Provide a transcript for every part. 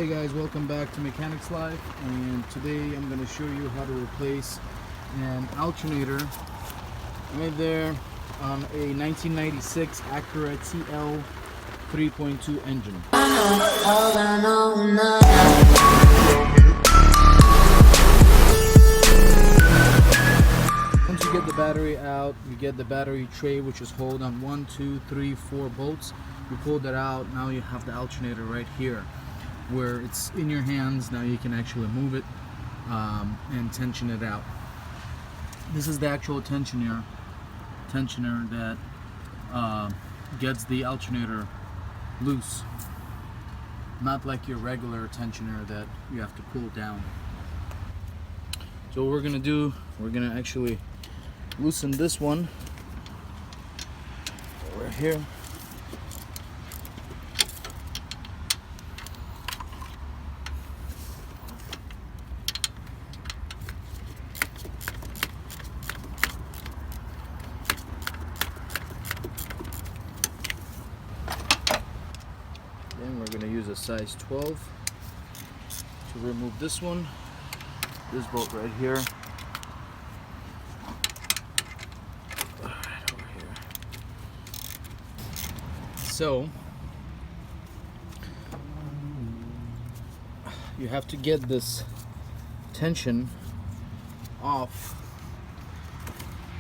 Hey guys, welcome back to Mechanics Life, and today I'm going to show you how to replace an alternator right there on a 1996 Acura TL 3.2 engine. Once you get the battery out, you get the battery tray, which is hold on 1, 2, 3, 4 bolts. You pull that out, now you have the alternator right here where it's in your hands. Now you can actually move it and tension it out. This is the actual tensioner that gets the alternator loose, not like your regular tensioner that you have to pull down. So what we're gonna do, we're gonna actually loosen this one over here. Then we're going to use a size 12 to remove this one, this bolt right here. Right over here. So you have to get this tension off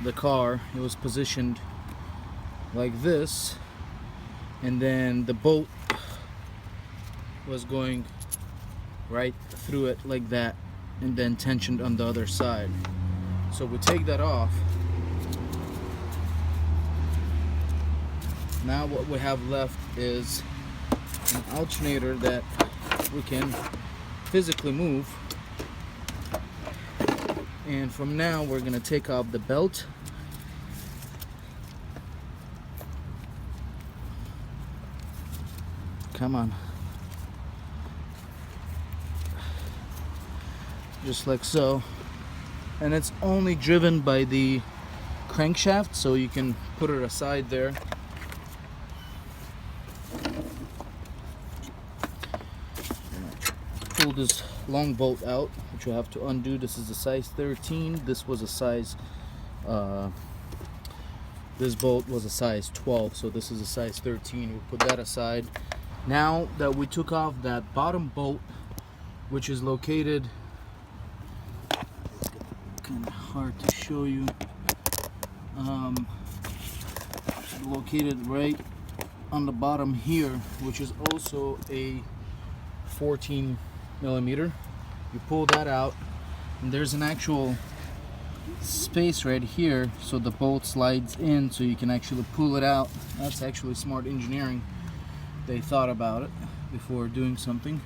the car. It was positioned like this, and then the bolt was going right through it like that, and then tensioned on the other side. So we take that off. Now what we have left is an alternator that we can physically move. And from now we're going to take off the belt. Come on. Just like so. And it's only driven by the crankshaft, so you can put it aside there. Pull this long bolt out, which you have to undo. This is a size 13. This was a size this bolt was a size 12, so this is a size 13. We'll put that aside. Now that we took off that bottom bolt, which is located, kind of hard to show you, located right on the bottom here, which is also a 14 millimeter. You pull that out, and there's an actual space right here, so the bolt slides in, so you can actually pull it out. That's actually smart engineering. They thought about it before doing something.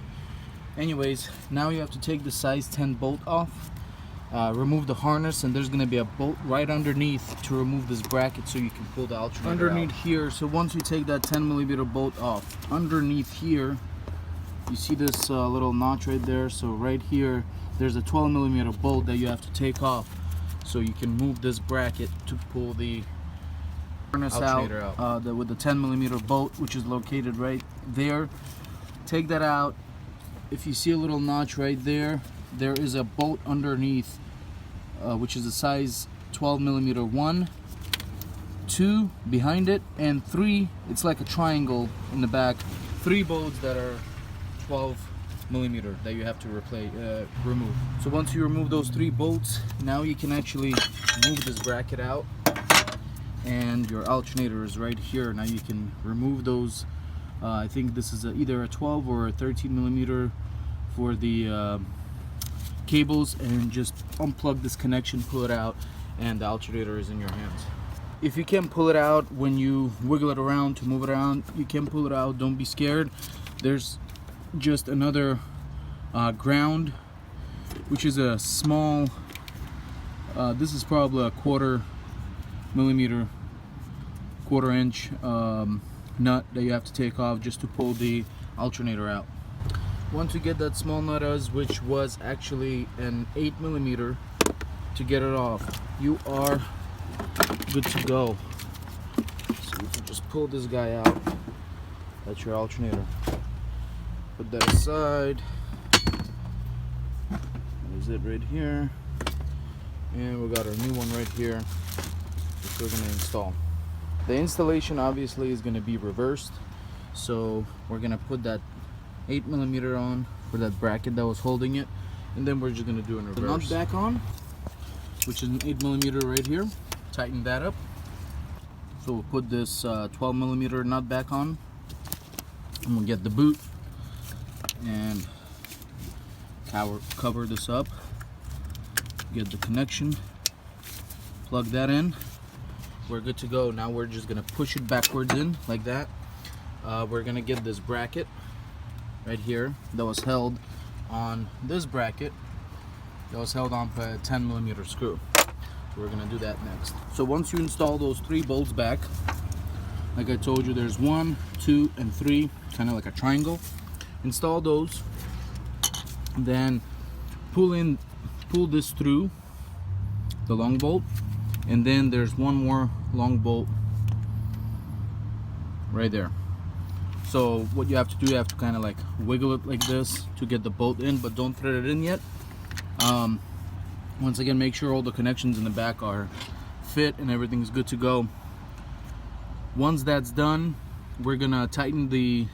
Anyways, now you have to take the size 10 bolt off, remove the harness, and there's going to be a bolt right underneath to remove this bracket so you can pull the alternator underneath out. Here, so once you take that 10 millimeter bolt off, underneath here you see this little notch right there. So right here there's a 12 millimeter bolt that you have to take off so you can move this bracket to pull the harness out, with the 10 millimeter bolt, which is located right there. Take that out. If you see a little notch right there, there is a bolt underneath, which is a size 12 millimeter. 1, 2 behind it, and 3. It's like a triangle in the back. 3 bolts that are 12 millimeter that you have to remove. So once you remove those 3 bolts, now you can actually move this bracket out, and your alternator is right here. Now you can remove those. I think this is either a 12 or a 13 millimeter for the cables, and just unplug this connection, pull it out, and the alternator is in your hands. If you can pull it out when you wiggle it around to move it around, you can pull it out. Don't be scared. There's just another ground, which is a small, this is probably a quarter inch nut that you have to take off just to pull the alternator out. Once you get that small nut, which was actually an 8 millimeter, to get it off, you are good to go. So you can just pull this guy out. That's your alternator. Put that aside. That is it right here. And we got our new one right here, which we're gonna install. The installation obviously is gonna be reversed. So we're gonna put that 8mm on for that bracket that was holding it, and then we're just gonna do it in reverse. The nut back on, which is an 8mm right here. Tighten that up. So we'll put this 12mm nut back on, and we'll get the boot and cover this up. Get the connection, plug that in. We're good to go. Now we're just gonna push it backwards in like that. We're gonna get this bracket right here that was held on this bracket that was held on by a 10mm screw. We're gonna do that next. So once you install those 3 bolts back, like I told you, there's 1, 2, and 3, kind of like a triangle. Install those, then pull this through the long bolt, and then there's one more long bolt right there. So what you have to do, you have to kind of like wiggle it like this to get the bolt in, but don't thread it in yet. Once again, make sure all the connections in the back are fit and everything's good to go. Once that's done, we're gonna tighten the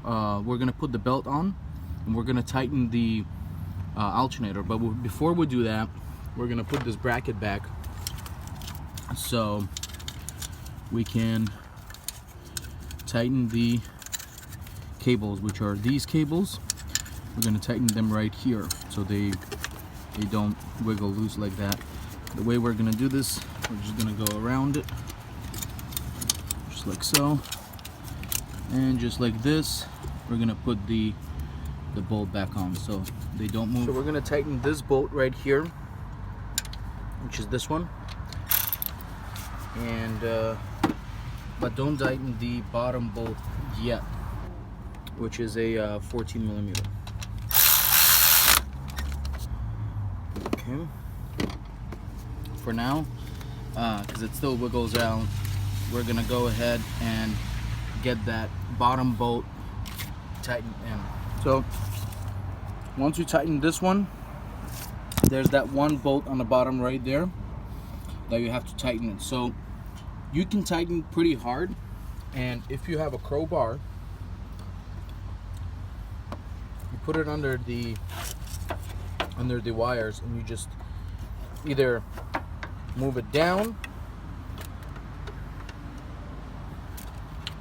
we're gonna put the belt on, and we're gonna tighten the alternator. But before we do that, we're gonna put this bracket back so we can tighten the cables, which are these cables. We're gonna tighten them right here so they don't wiggle loose like that. The way we're gonna do this, we're just gonna go around it just like so, and just like this, we're gonna put the bolt back on so they don't move. So we're gonna tighten this bolt right here, which is this one, and but don't tighten the bottom bolt yet, which is a 14mm. Okay. For now, because it still wiggles out, we're gonna go ahead and get that bottom bolt tightened in. So once you tighten this one, there's that one bolt on the bottom right there that you have to tighten it. So you can tighten pretty hard, and if you have a crowbar, you put it under the wires, and you just either move it down.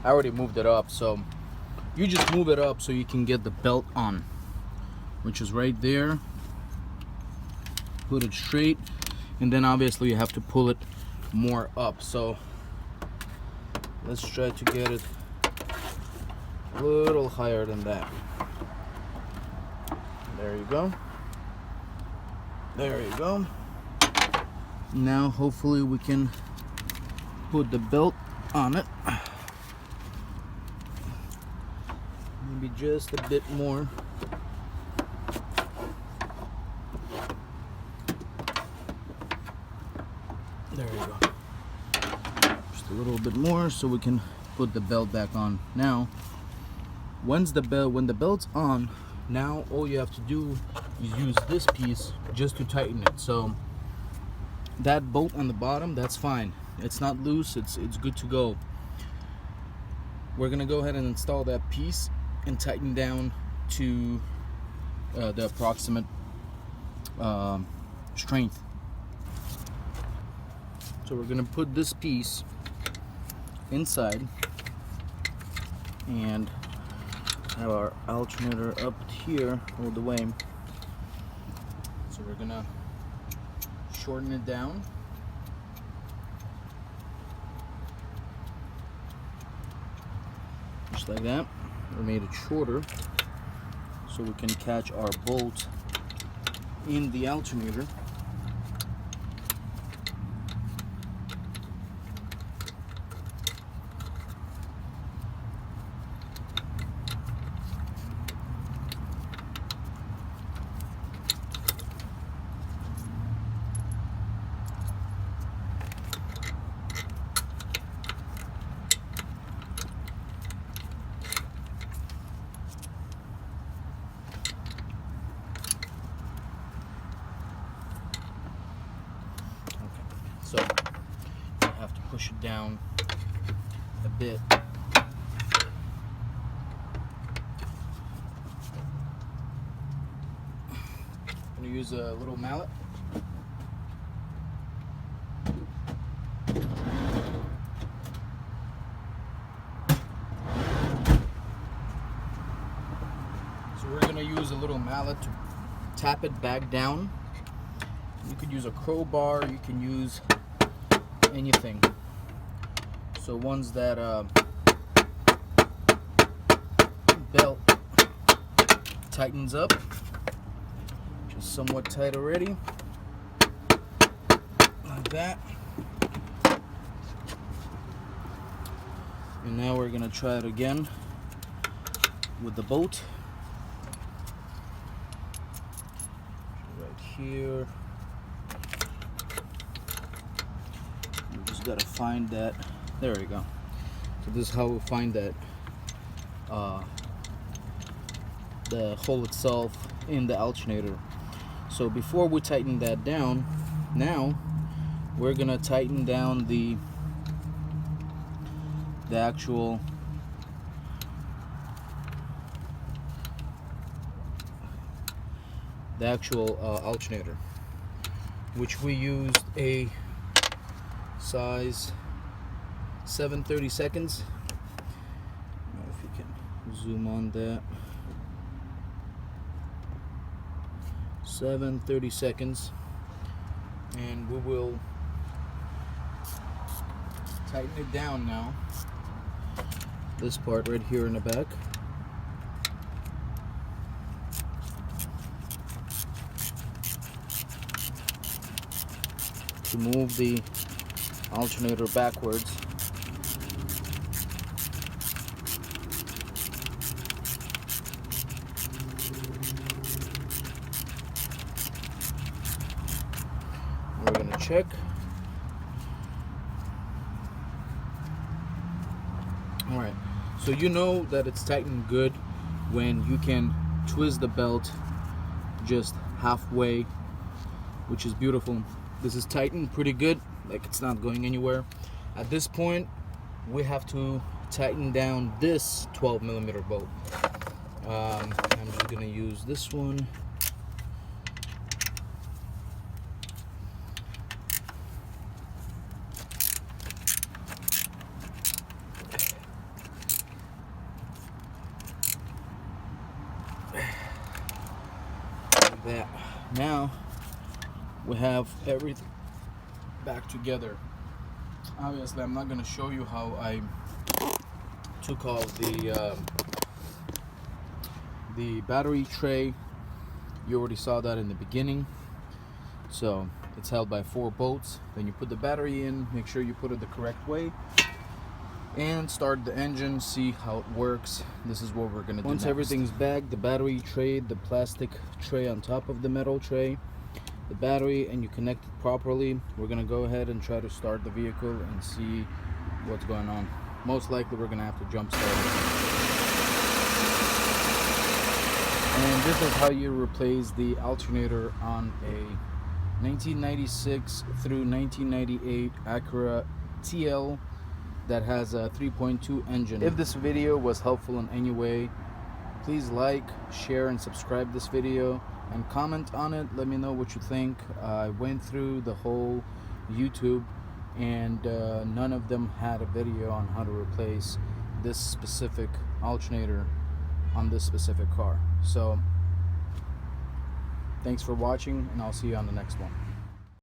I already moved it up, so you just move it up so you can get the belt on, which is right there. Put it straight, and then obviously you have to pull it more up. So let's try to get it a little higher than that. There you go. There you go. Now hopefully we can put the belt on it. Maybe just a bit more. There you go. Just a little bit more so we can put the belt back on. Now, when the belt's on, now all you have to do is use this piece just to tighten it. So that bolt on the bottom, that's fine. It's not loose, it's good to go. We're gonna go ahead and install that piece and tighten down to the approximate strength. So we're gonna put this piece inside and have our alternator up here all the way. So we're gonna shorten it down. Just like that. We made it shorter so we can catch our bolt in the alternator. push it down a bit. I'm going to use a little mallet. So we're going to use a little mallet to tap it back down. You could use a crowbar, you can use anything. So once that belt tightens up, which is somewhat tight already, like that. And now we're gonna try it again with the bolt. Right here. You just gotta find that. There we go. So this is how we find that the hole itself in the alternator. So before we tighten that down, now we're gonna tighten down the actual alternator, which we used a size 7/32. If you can zoom on that. 7/32, and we will tighten it down now. This part right here in the back. To move the alternator backwards. We're going to check. Alright, so you know that it's tightened good when you can twist the belt just halfway, which is beautiful. This is tightened pretty good, like it's not going anywhere. At this point, we have to tighten down this 12mm bolt. I'm just going to use this one. That. Now we have everything back together. Obviously, I'm not going to show you how I took off the battery tray. You already saw that in the beginning. So it's held by 4 bolts. Then you put the battery in, make sure you put it the correct way, and start the engine, see how it works. This is what we're gonna do. Once everything's back, the battery tray, the plastic tray on top of the metal tray, the battery, and you connect it properly, we're gonna go ahead and try to start the vehicle and see what's going on. Most likely we're gonna have to jump start it. And this is how you replace the alternator on a 1996 through 1998 Acura TL that has a 3.2 engine. If this video was helpful in any way, please like, share, and subscribe this video, and comment on it. Let me know what you think. I went through the whole YouTube, and none of them had a video on how to replace this specific alternator on this specific car. So thanks for watching, and I'll see you on the next one.